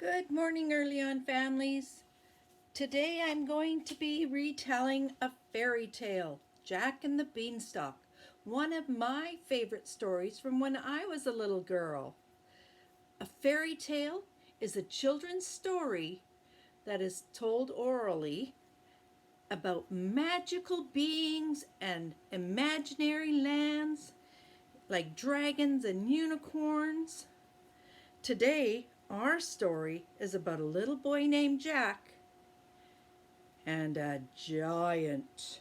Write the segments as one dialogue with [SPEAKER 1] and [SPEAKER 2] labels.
[SPEAKER 1] Good morning, early on families. Today I'm going to be retelling a fairy tale, Jack and the Beanstalk, one of my favorite stories from when I was a little girl. A fairy tale is a children's story that is told orally about magical beings and imaginary lands like dragons and unicorns. Today, our story is about a little boy named Jack and a giant.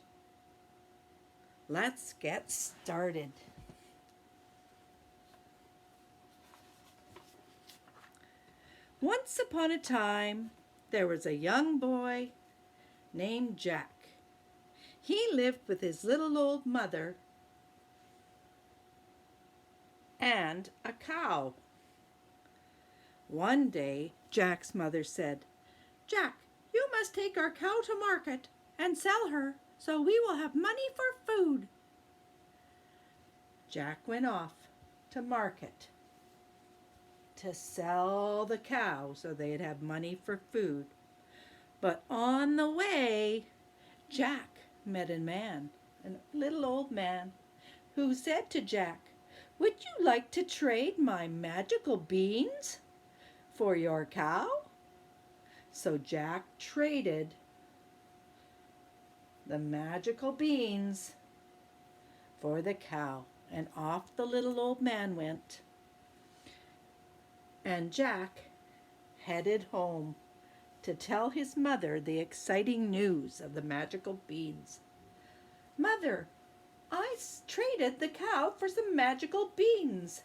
[SPEAKER 1] Let's get started. Once upon a time, there was a young boy named Jack. He lived with his little old mother and a cow. One day, Jack's mother said, "Jack, you must take our cow to market and sell her so we will have money for food." Jack went off to market to sell the cow so they'd have money for food. But on the way, Jack met a man, a little old man, who said to Jack, "Would you like to trade my magical beans for your cow?" So Jack traded the magical beans for the cow, and off the little old man went. And Jack headed home to tell his mother the exciting news of the magical beans. "Mother, I traded the cow for some magical beans."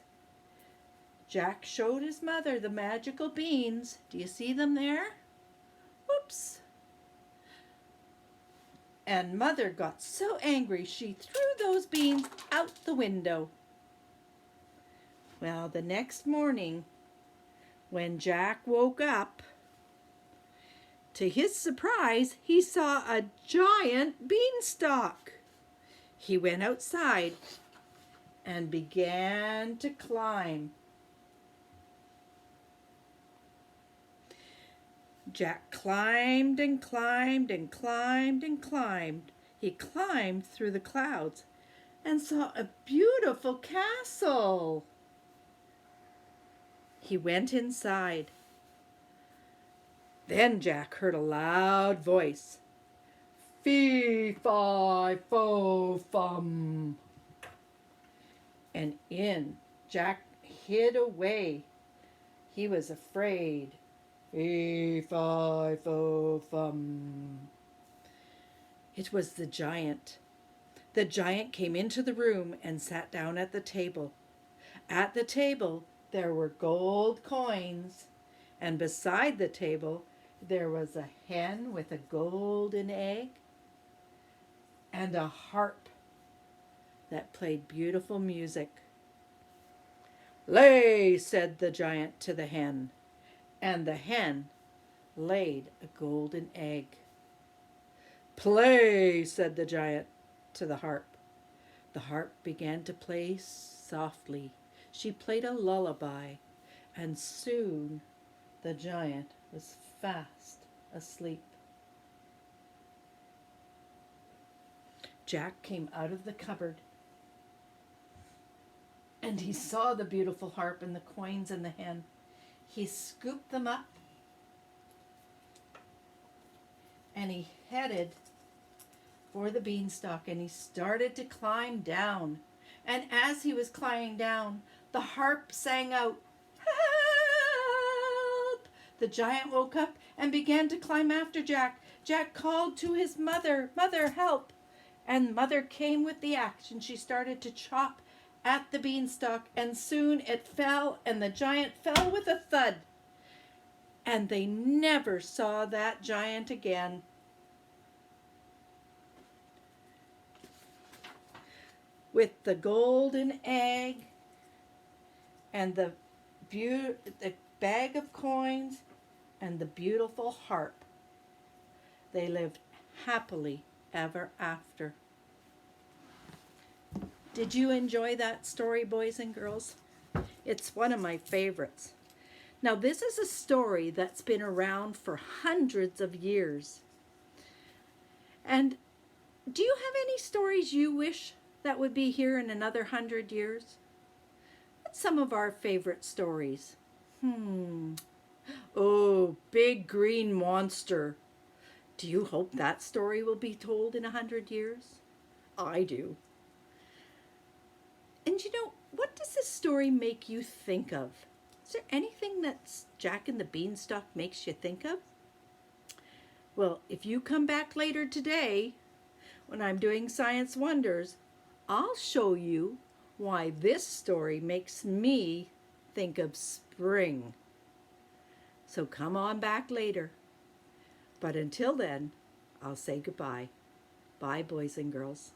[SPEAKER 1] Jack showed his mother the magical beans. Do you see them there? Whoops. And Mother got so angry she threw those beans out the window. Well, the next morning, when Jack woke up, to his surprise, he saw a giant beanstalk. He went outside and began to climb. Jack climbed and climbed and climbed and climbed. He climbed through the clouds and saw a beautiful castle. He went inside. Then Jack heard a loud voice. "Fee, fi, fo, fum." And in Jack hid away. He was afraid. Fee, fi, fo, fum. It was the giant. The giant came into the room and sat down at the table. At the table there were gold coins, and beside the table there was a hen with a golden egg and a harp that played beautiful music. "Lay," said the giant to the hen, and the hen laid a golden egg. "Play," said the giant to the harp. The harp began to play softly. She played a lullaby, and soon the giant was fast asleep. Jack came out of the cupboard, and he saw the beautiful harp and the coins and the hen. He scooped them up, and he headed for the beanstalk, and he started to climb down. And as he was climbing down, the harp sang out, "Help!" The giant woke up and began to climb after Jack. Jack called to his mother, "Mother, help!" And Mother came with the axe, and she started to chop at the beanstalk, and soon it fell, and the giant fell with a thud. And they never saw that giant again. With the golden egg and the bag of coins and the beautiful harp, they lived happily ever after. Did you enjoy that story, boys and girls? It's one of my favorites. Now, this is a story that's been around for hundreds of years. And do you have any stories you wish that would be here in another 100 years? What's some of our favorite stories? Oh, Big Green Monster. Do you hope that story will be told in 100 years? I do. And you know, what does this story make you think of? Is there anything that Jack and the Beanstalk makes you think of? Well, if you come back later today, when I'm doing Science Wonders, I'll show you why this story makes me think of spring. So come on back later. But until then, I'll say goodbye. Bye, boys and girls.